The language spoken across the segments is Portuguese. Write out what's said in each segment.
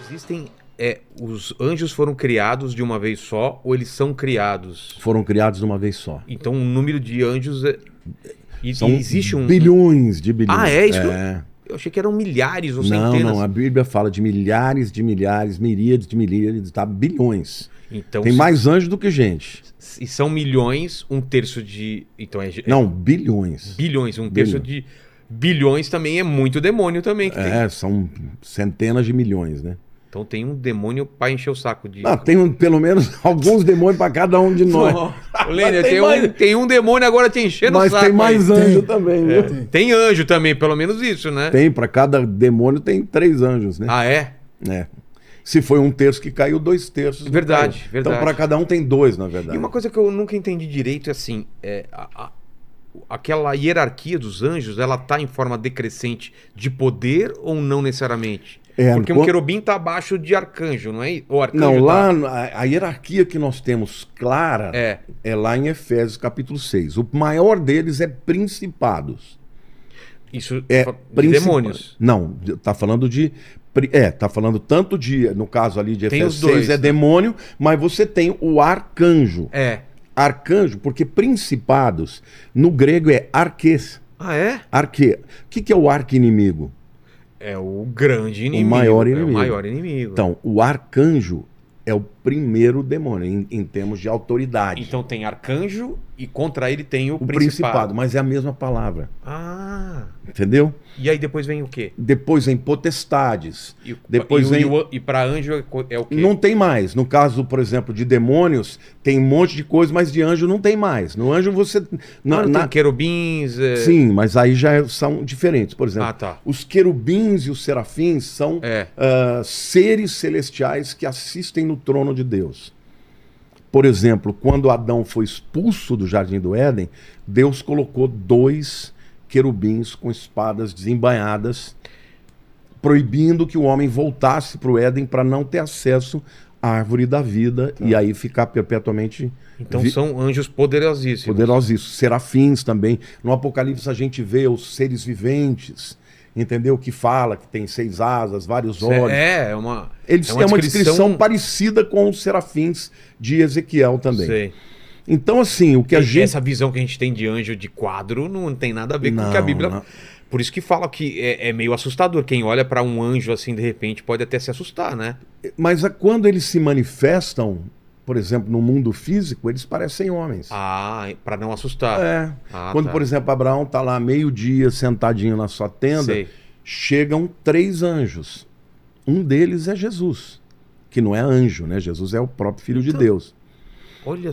Existem. Os anjos foram criados de uma vez só ou eles são criados? Foram criados de uma vez só. Então o número de anjos. São existe bilhões de bilhões. Ah, é isso? Eu achei que eram milhares ou centenas. Não, a Bíblia fala de milhares, miríades de miríades, tá? Bilhões. Então, tem mais anjos do que gente. E são milhões, um terço de. Então não, bilhões. Bilhões, um terço de bilhões também é muito demônio também. São centenas de milhões, né? Então tem um demônio pra encher o saco de. Tem pelo menos alguns demônios pra cada um de nós. Lênia, tem um demônio agora te enchendo o saco. Mas tem mais anjo também, viu? Tem anjo também, pelo menos isso, né? Tem, pra cada demônio tem 3 anjos, né? Ah, é? É. Se foi um terço que caiu, 2 terços. Verdade. Então, pra cada um tem 2, na verdade. E uma coisa que eu nunca entendi direito é assim: aquela hierarquia dos anjos, ela tá em forma decrescente de poder ou não necessariamente? Porque um querubim tá abaixo de arcanjo, não é? O arcanjo não, lá a hierarquia que nós temos clara é lá em Efésios capítulo 6. O maior deles é principados. Isso é demônios. Não, tá falando de... tá falando tanto de... No caso ali de Efésios 6 é demônio, mas você tem o arcanjo. Arcanjo, porque principados no grego é arquês. Ah, é? Arque. O que é o arqui-inimigo? É o grande inimigo. O maior inimigo. É o maior inimigo. Então, o arcanjo é o primeiro demônio, em termos de autoridade. Então tem arcanjo e contra ele tem o principado. Mas é a mesma palavra. Ah. Entendeu? E aí depois vem o quê? Depois vem potestades. E para anjo é o quê? Não tem mais. No caso, por exemplo, de demônios, tem um monte de coisa, mas de anjo não tem mais. No anjo você... tem querubins... Sim, mas aí já são diferentes. Por exemplo, os querubins e os serafins são seres celestiais que assistem no trono de Deus. Por exemplo, quando Adão foi expulso do Jardim do Éden, Deus colocou 2 querubins com espadas desembainhadas, proibindo que o homem voltasse para o Éden para não ter acesso à árvore da vida e aí ficar perpetuamente... Então são anjos poderosíssimos. Poderosíssimos. Serafins também. No Apocalipse a gente vê os seres viventes, entendeu? Que fala que tem 6 asas, vários olhos. É uma descrição parecida com os serafins de Ezequiel também. Sei. Então, assim, o que a gente... Essa visão que a gente tem de anjo de quadro não tem nada a ver com o que a Bíblia... Não. Por isso que fala que é meio assustador. Quem olha para um anjo assim, de repente, pode até se assustar, né? Mas quando eles se manifestam, por exemplo, no mundo físico, eles parecem homens. Ah, para não assustar. Quando, por exemplo, Abraão está lá meio-dia sentadinho na sua tenda, chegam 3 anjos. Um deles é Jesus, que não é anjo, né? Jesus é o próprio Filho de Deus.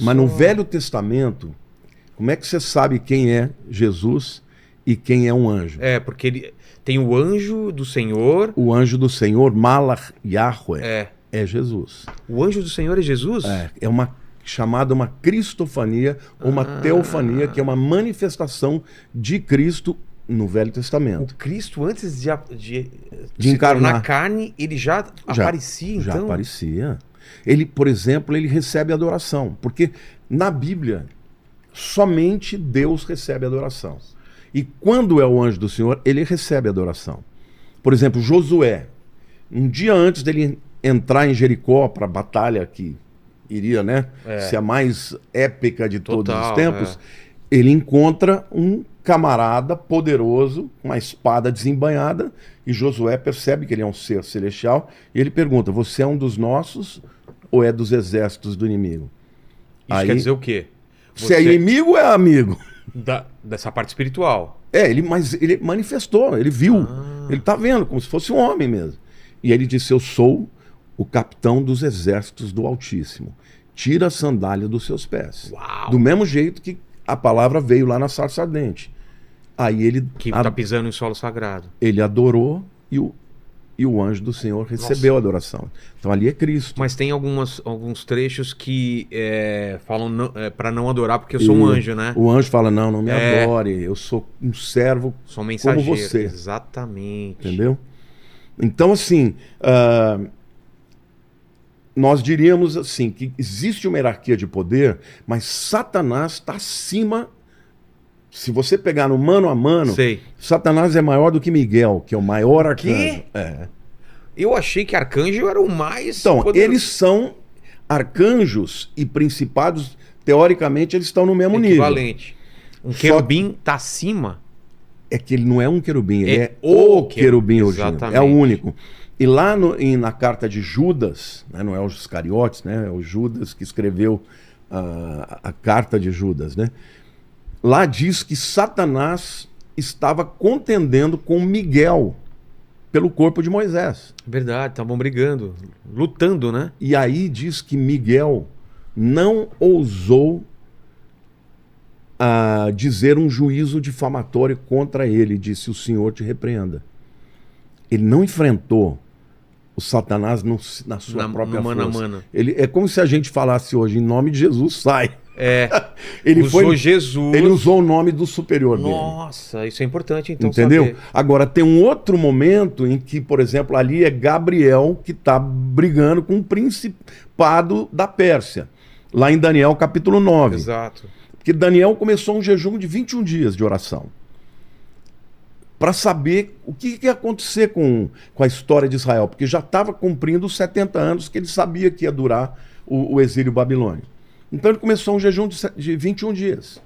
Mas no Velho Testamento, como é que você sabe quem é Jesus e quem é um anjo? Porque ele tem o anjo do Senhor. O anjo do Senhor, Malach Yahweh, é Jesus. O anjo do Senhor é Jesus? É uma chamada uma cristofania ou uma teofania, que é uma manifestação de Cristo no Velho Testamento. O Cristo, antes de encarnar na carne, ele já aparecia, então? Já aparecia. Ele, por exemplo, ele recebe adoração, porque na Bíblia somente Deus recebe adoração. E quando é o anjo do Senhor, ele recebe adoração. Por exemplo, Josué, um dia antes dele entrar em Jericó para a batalha que iria, né, ser a mais épica de todos os tempos, ele encontra um camarada poderoso, com uma espada desembainhada, e Josué percebe que ele é um ser celestial, e ele pergunta: você é um dos nossos ou é dos exércitos do inimigo? Isso quer dizer o quê? Se é inimigo ou é amigo? Dessa parte espiritual. Mas ele manifestou, ele viu. Ele está vendo, como se fosse um homem mesmo. E ele disse: eu sou o capitão dos exércitos do Altíssimo. Tira a sandália dos seus pés. Uau. Do mesmo jeito que a palavra veio lá na sarça ardente. Aí ele... Que está pisando em solo sagrado. Ele adorou e o anjo do Senhor recebeu a adoração. Então ali é Cristo. Mas tem alguns trechos que falam para não adorar porque eu sou um anjo, né? O anjo fala: não me adore, eu sou um servo sou um mensageiro, como você. Exatamente. Entendeu? Então, assim, nós diríamos assim, que existe uma hierarquia de poder, mas Satanás está acima. Se você pegar no mano a mano, Satanás é maior do que Miguel, que é o maior arcanjo. Eu achei que arcanjo era o mais Então, poderoso. eles são arcanjos e principados, teoricamente, eles estão no mesmo nível. Equivalente. Um querubim tá acima. É que ele não é um querubim, ele É é o o querubim original. exatamente. É o único. E lá na carta de Judas, né, não é os Iscariotes, né, é o Judas que escreveu a carta de Judas, né? Lá diz que Satanás estava contendendo com Miguel pelo corpo de Moisés. Verdade, estavam brigando, lutando, né? E aí diz que Miguel não ousou dizer um juízo difamatório contra ele, disse: o Senhor te repreenda. Ele não enfrentou o Satanás na sua própria mano força. a mano. É como se a gente falasse hoje, em nome de Jesus, sai. É, Ele usou Jesus. Ele usou o nome do superior dele. Nossa, isso é importante então Entendeu? saber. Agora, tem um outro momento em que, por exemplo, ali é Gabriel que está brigando com o principado da Pérsia. Lá em Daniel capítulo 9. Exato. Porque Daniel começou um jejum de 21 dias de oração. Para saber o que ia acontecer com a história de Israel. Porque já estava cumprindo os 70 anos que ele sabia que ia durar o exílio babilônico. Então ele começou um jejum de 21 dias.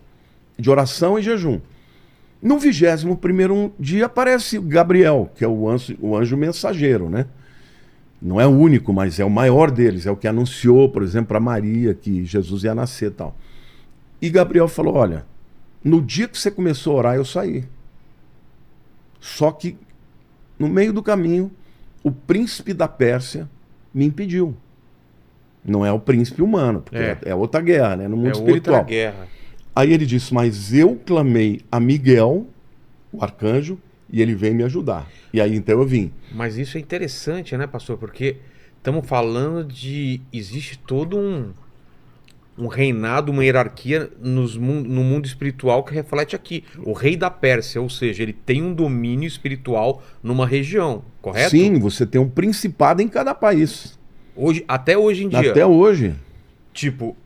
De oração e jejum. No 21º dia aparece Gabriel, que é o anjo mensageiro, né? Não é o único, mas é o maior deles. É o que anunciou, por exemplo, para Maria que Jesus ia nascer e tal. E Gabriel falou: olha, no dia que você começou a orar, eu saí. Só que, no meio do caminho, o príncipe da Pérsia me impediu. Não é o príncipe humano, porque é outra guerra, né? No mundo espiritual. Outra guerra. Aí ele disse: mas eu clamei a Miguel, o arcanjo, e ele veio me ajudar. E aí então eu vim. Mas isso é interessante, né, pastor? Porque estamos falando de... Existe todo um reinado, uma hierarquia no mundo espiritual que reflete aqui. O rei da Pérsia, ou seja, ele tem um domínio espiritual numa região, correto? Sim, você tem um principado em cada país. Até hoje em dia. Até hoje. Tipo,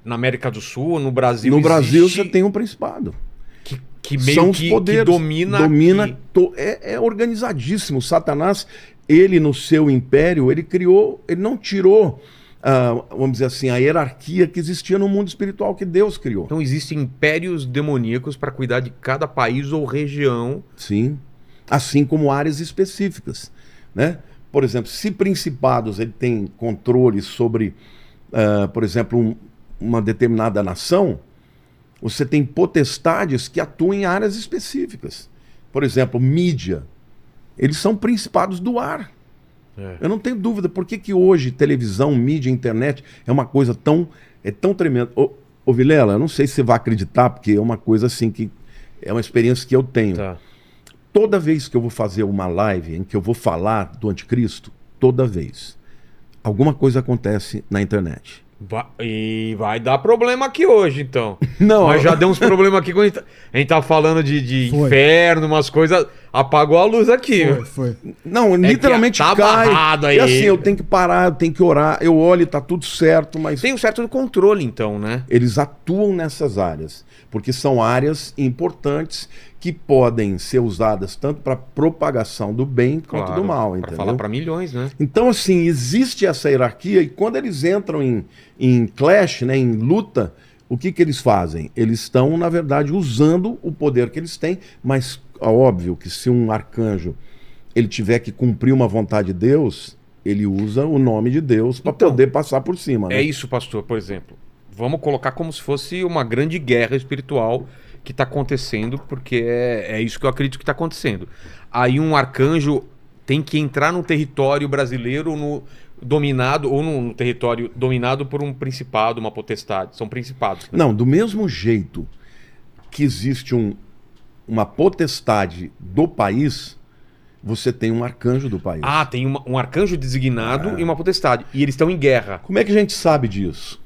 na América do Sul, no Brasil No Brasil existe... você tem um principado. Que meio São os que poderes. domina É organizadíssimo. Satanás, ele no seu império, ele não tirou, vamos dizer assim, a hierarquia que existia no mundo espiritual que Deus criou. Então existem impérios demoníacos para cuidar de cada país ou região. Sim. Assim como áreas específicas, né? Por exemplo, se principados ele tem controle sobre, por exemplo, uma determinada nação, você tem potestades que atuam em áreas específicas. Por exemplo, mídia. Eles são principados do ar. Eu não tenho dúvida. Por que hoje televisão, mídia, internet é uma coisa tão tremenda? Ô Vilela, eu não sei se você vai acreditar, porque é uma coisa assim que é uma experiência que eu tenho. Tá. Toda vez que eu vou fazer uma live em que eu vou falar do anticristo, toda vez, alguma coisa acontece na internet. E vai dar problema aqui hoje, então. Não, mas já deu uns problemas aqui quando a gente tá falando de inferno, umas coisas. Apagou a luz aqui. Foi. Não, literalmente tá cai. amarrado aí. E assim, eu tenho que parar, eu tenho que orar, eu olho e tá tudo certo, mas Tem um certo controle, então, né? eles atuam nessas áreas, porque são áreas importantes que podem ser usadas tanto para propagação do bem quanto do mal, Para entendeu? falar para milhões, né? Então, assim, existe essa hierarquia e quando eles entram em clash, né, em luta, o que eles fazem? Eles estão, na verdade, usando o poder que eles têm, mas óbvio que se um arcanjo ele tiver que cumprir uma vontade de Deus, ele usa o nome de Deus para Então, poder passar por cima. Né? É isso, pastor, por exemplo. Vamos colocar como se fosse uma grande guerra espiritual que está acontecendo, porque é isso que eu acredito que está acontecendo. Aí um arcanjo tem que entrar num território brasileiro dominado, ou num território dominado por um principado, uma potestade. São principados. Né? Não, do mesmo jeito que existe uma potestade do país, você tem um arcanjo do país. Ah, tem um arcanjo designado e uma potestade. E eles estão em guerra. Como é que a gente sabe disso?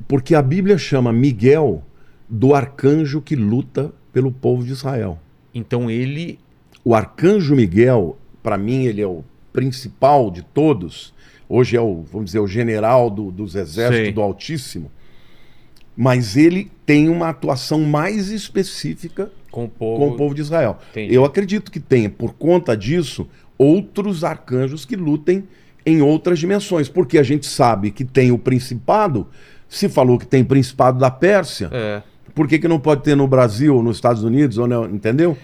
Porque a Bíblia chama Miguel do arcanjo que luta pelo povo de Israel. Então ele... O arcanjo Miguel, para mim, ele é o principal de todos. Hoje é vamos dizer, o general dos exércitos do Altíssimo. Mas ele tem uma atuação mais específica Com o com o povo de Israel. Entendi. Eu acredito que tenha, por conta disso, outros arcanjos que lutem em outras dimensões. Porque a gente sabe que tem o principado, se falou que tem principado da Pérsia, É. por que não pode ter no Brasil, nos Estados Unidos, ou não, entendeu?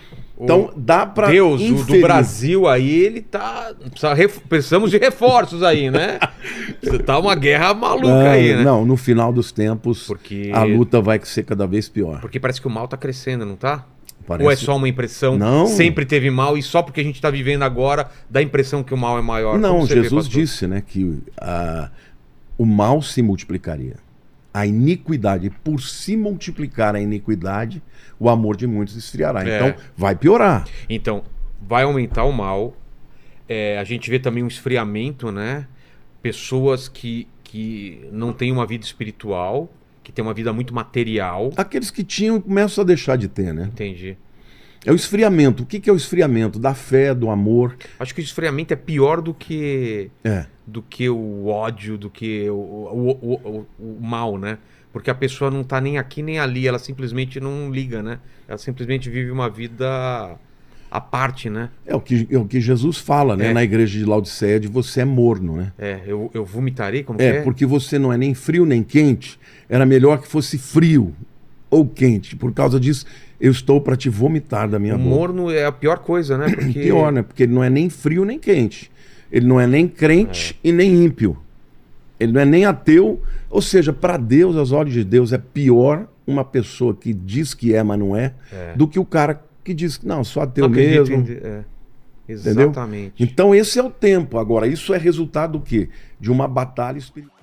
Então dá pra Deus, o do inferir. Brasil aí, ele tá. Precisamos de reforços aí, né? Tá uma guerra maluca aí, né? Não, no final dos tempos, Porque- a luta vai ser cada vez pior. Porque parece que o mal tá crescendo, não tá? Parece- Ou é só uma impressão? Não. Sempre teve mal e só porque a gente tá vivendo agora dá a impressão que o mal é maior. Não, Como você vê, Jesus pastor? disse, né, que o mal se multiplicaria. A iniquidade, por se multiplicar a iniquidade, o amor de muitos esfriará. É. Então, vai piorar. Então, vai aumentar o mal. A gente vê também um esfriamento, né? Pessoas que não têm uma vida espiritual, que têm uma vida muito material. Aqueles que tinham começam a deixar de ter, né? Entendi. É o esfriamento. O que é o esfriamento? Da fé, do amor. Acho que o esfriamento é pior do que É. o ódio, do que o mal, né? Porque a pessoa não tá nem aqui nem ali, ela simplesmente não liga, né? Ela simplesmente vive uma vida à parte, né? É o que Jesus fala, né? É. Na igreja de Laodiceia, de você é morno, né? Eu vomitarei, como que É, porque você não é nem frio nem quente. Era melhor que fosse frio ou quente. Por causa disso, eu estou para te vomitar da minha O boca. morno é a pior coisa, né? Porque... Pior, né? Porque ele não é nem frio nem quente. Ele não é nem crente e nem ímpio. Ele não é nem ateu. Ou seja, para Deus, aos olhos de Deus, é pior uma pessoa que diz que é, mas não é, do que o cara que diz que não, sou ateu Não acredito mesmo. Exatamente. Então esse é o tempo. Agora, isso é resultado do quê? De uma batalha espiritual.